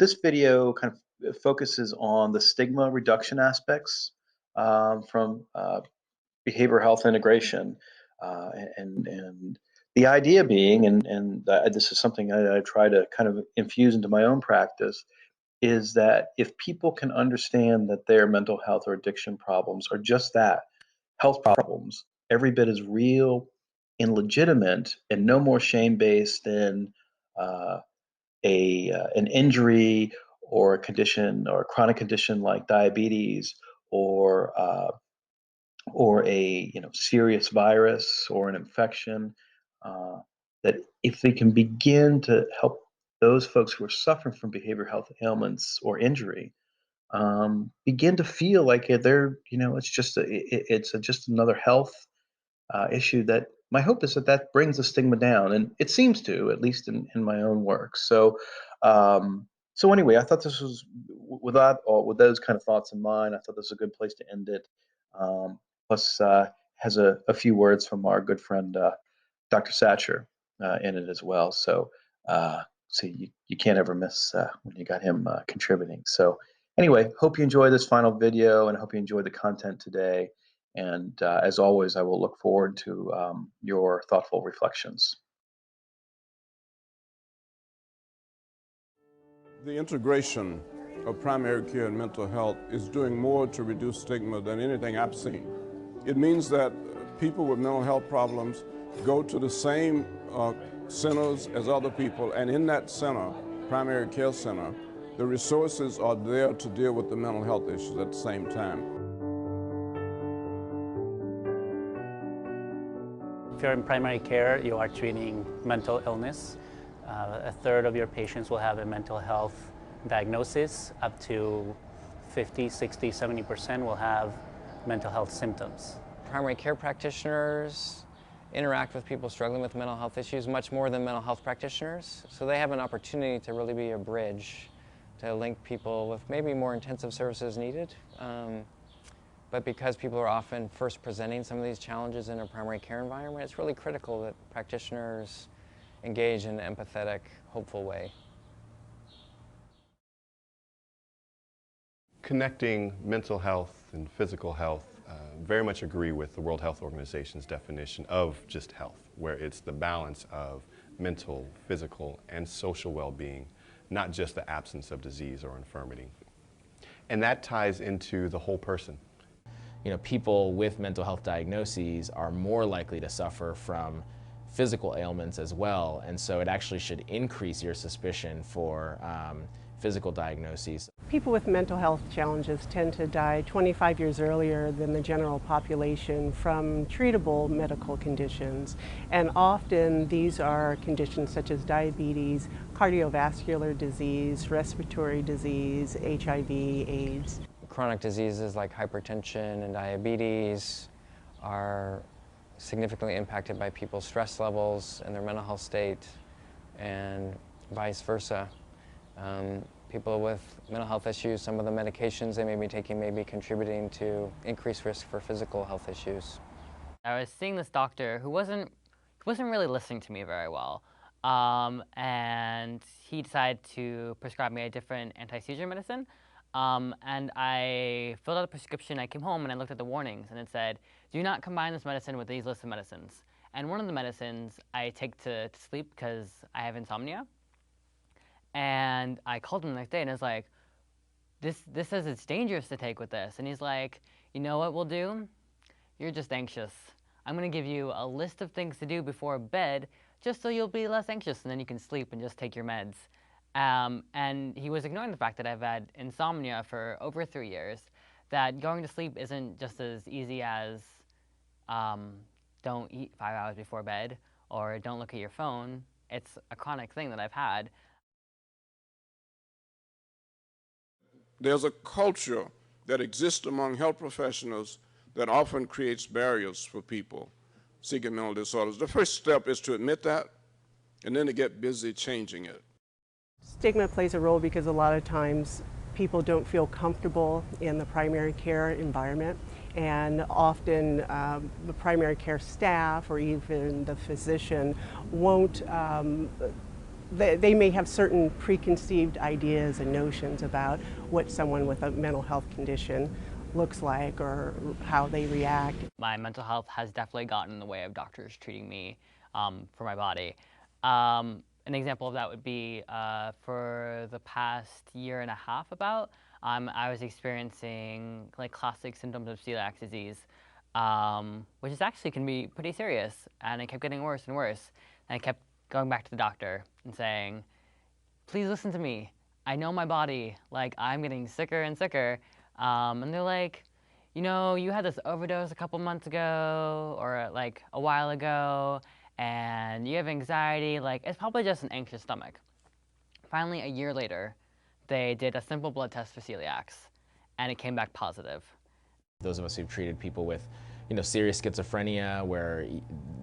This video kind of focuses on the stigma reduction aspects from behavioral health integration, and the idea being, and this is something I try to kind of infuse into my own practice, is that if people can understand that their mental health or addiction problems are just that, health problems, every bit as real and legitimate, and no more shame based than uh, an injury or a condition or a chronic condition like diabetes or or a serious virus or an infection, uh, that if they can begin to help those folks who are suffering from behavioral health ailments or injury begin to feel like they're it's just just another health issue, that my hope is that that brings the stigma down, and it seems to, at least in my own work. So anyway, I thought this was, with those kind of thoughts in mind, I thought this was a good place to end it. Plus, has a few words from our good friend Dr. Satcher in it as well. So you can't ever miss when you got him contributing. So anyway, hope you enjoy this final video, and I hope you enjoy the content today. And as always, I will look forward to your thoughtful reflections. The integration of primary care and mental health is doing more to reduce stigma than anything I've seen. It means that people with mental health problems go to the same centers as other people, and in that center, primary care center, the resources are there to deal with the mental health issues at the same time. If you're in primary care, you are treating mental illness. A third of your patients will have a mental health diagnosis. Up to 50, 60, 70% will have mental health symptoms. Primary care practitioners interact with people struggling with mental health issues much more than mental health practitioners. So they have an opportunity to really be a bridge to link people with maybe more intensive services needed. But because people are often first presenting some of these challenges in a primary care environment, it's really critical that practitioners engage in an empathetic, hopeful way. Connecting mental health and physical health, very much agree with the World Health Organization's definition of just health, where it's the balance of mental, physical, and social well-being, not just the absence of disease or infirmity. And that ties into the whole person. People with mental health diagnoses are more likely to suffer from physical ailments as well, and so it actually should increase your suspicion for physical diagnoses. People with mental health challenges tend to die 25 years earlier than the general population from treatable medical conditions, and often these are conditions such as diabetes, cardiovascular disease, respiratory disease, HIV, AIDS. Chronic diseases like hypertension and diabetes are significantly impacted by people's stress levels and their mental health state, and vice versa. People with mental health issues, some of the medications they may be taking may be contributing to increased risk for physical health issues. I was seeing this doctor who wasn't really listening to me very well, and he decided to prescribe me a different anti-seizure medicine. And I filled out a prescription. I came home and I looked at the warnings, and it said, do not combine this medicine with these list of medicines. And one of the medicines I take to sleep because I have insomnia. And I called him the next day and I was like, this says it's dangerous to take with this. And he's like, you know what we'll do? You're just anxious. I'm going to give you a list of things to do before bed just so you'll be less anxious, and then you can sleep and just take your meds. And he was ignoring the fact that I've had insomnia for over 3 years, that going to sleep isn't just as easy as don't eat 5 hours before bed or don't look at your phone. It's a chronic thing that I've had. There's a culture that exists among health professionals that often creates barriers for people seeking mental disorders. The first step is to admit that, and then to get busy changing it. Stigma plays a role because a lot of times people don't feel comfortable in the primary care environment, and often the primary care staff or even the physician won't they may have certain preconceived ideas and notions about what someone with a mental health condition looks like or how they react. My mental health has definitely gotten in the way of doctors treating me for my body. An example of that would be for the past year and a half about, I was experiencing like classic symptoms of celiac disease, which is actually can be pretty serious, and it kept getting worse and worse. And I kept going back to the doctor and saying, please listen to me. I know my body, like I'm getting sicker and sicker. And they're like, you know, you had this overdose a couple months ago or like a while ago, and you have anxiety, like it's probably just an anxious stomach. Finally, a year later, they did a simple blood test for celiacs, and it came back positive. Those of us who've treated people with, serious schizophrenia where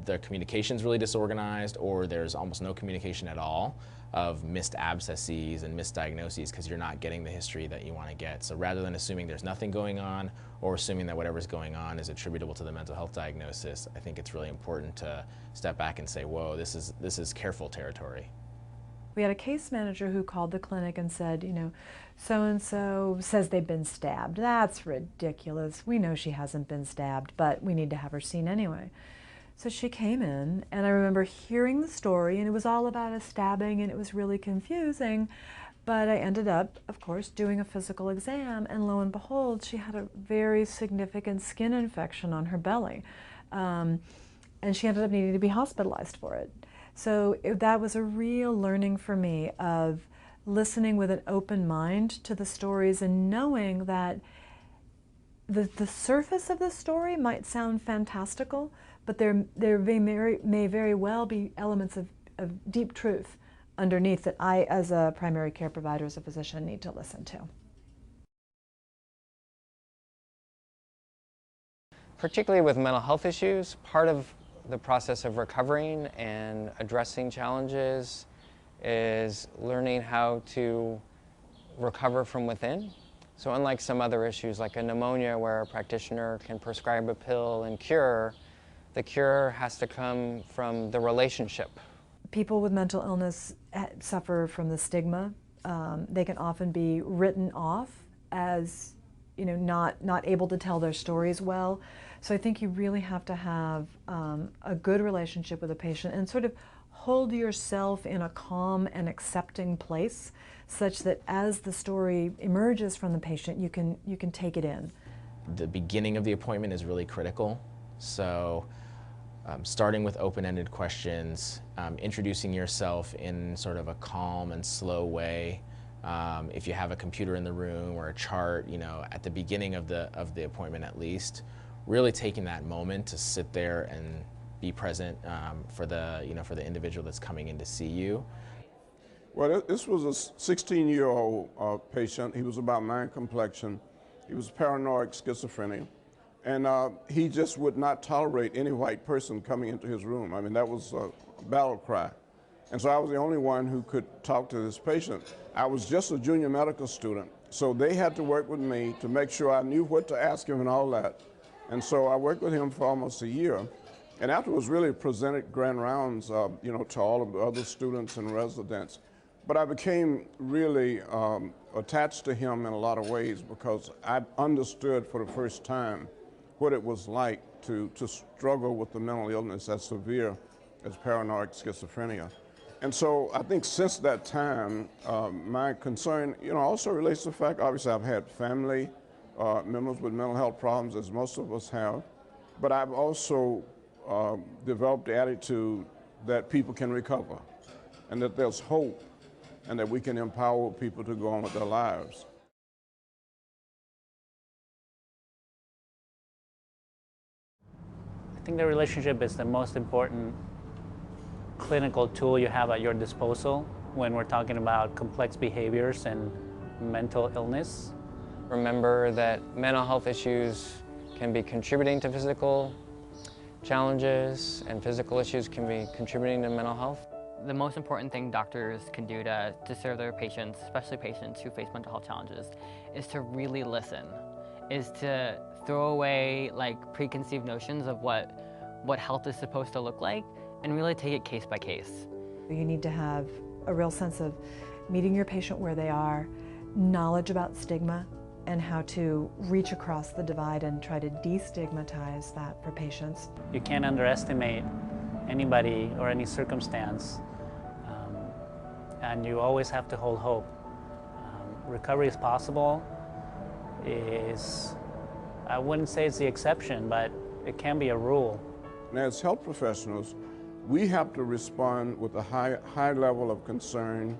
the communication's really disorganized or there's almost no communication at all, of missed abscesses and misdiagnoses because you're not getting the history that you want to get. So rather than assuming there's nothing going on or assuming that whatever's going on is attributable to the mental health diagnosis, I think it's really important to step back and say, whoa, this is careful territory. We had a case manager who called the clinic and said, so-and-so says they've been stabbed. That's ridiculous. We know she hasn't been stabbed, but we need to have her seen anyway. So she came in, and I remember hearing the story, and it was all about a stabbing, and it was really confusing. But I ended up, of course, doing a physical exam, and lo and behold, she had a very significant skin infection on her belly. And she ended up needing to be hospitalized for it. So that was a real learning for me of listening with an open mind to the stories and knowing that the surface of the story might sound fantastical, but there may very well be elements of deep truth underneath that I, as a primary care provider, as a physician, need to listen to. Particularly with mental health issues, part of the process of recovering and addressing challenges is learning how to recover from within. So unlike some other issues like a pneumonia where a practitioner can prescribe a pill and cure, the cure has to come from the relationship. People with mental illness suffer from the stigma. They can often be written off as not able to tell their stories well. So I think you really have to have a good relationship with a patient and sort of hold yourself in a calm and accepting place such that as the story emerges from the patient, you can take it in. The beginning of the appointment is really critical. So starting with open-ended questions, introducing yourself in sort of a calm and slow way. If you have a computer in the room or a chart, at the beginning of the appointment at least, really taking that moment to sit there and be present for the individual that's coming in to see you. Well, this was a 16-year-old patient. He was about my complexion. He was paranoid schizophrenia. And he just would not tolerate any white person coming into his room. I mean, that was a battle cry. And so I was the only one who could talk to this patient. I was just a junior medical student, so they had to work with me to make sure I knew what to ask him and all that. And so I worked with him for almost a year. And afterwards really presented grand rounds, to all of the other students and residents. But I became really attached to him in a lot of ways because I understood for the first time what it was like to struggle with the mental illness as severe as paranoid schizophrenia. And so I think since that time, my concern, also relates to the fact, obviously I've had family members with mental health problems, as most of us have, but I've also developed the attitude that people can recover and that there's hope and that we can empower people to go on with their lives. I think the relationship is the most important clinical tool you have at your disposal when we're talking about complex behaviors and mental illness. Remember that mental health issues can be contributing to physical challenges, and physical issues can be contributing to mental health. The most important thing doctors can do to serve their patients, especially patients who face mental health challenges, is to really listen, is to throw away preconceived notions of what health is supposed to look like and really take it case by case. You need to have a real sense of meeting your patient where they are, knowledge about stigma, and how to reach across the divide and try to destigmatize that for patients. You can't underestimate anybody or any circumstance, and you always have to hold hope. Recovery is possible. I wouldn't say it's the exception, but it can be a rule. And as health professionals, we have to respond with a high level of concern,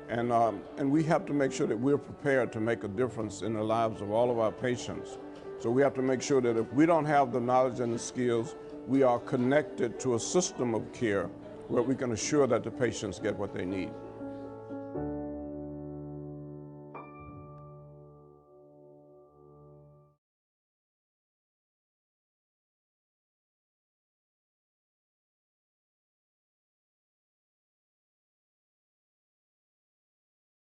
and we have to make sure that we're prepared to make a difference in the lives of all of our patients. So we have to make sure that if we don't have the knowledge and the skills, we are connected to a system of care where we can assure that the patients get what they need.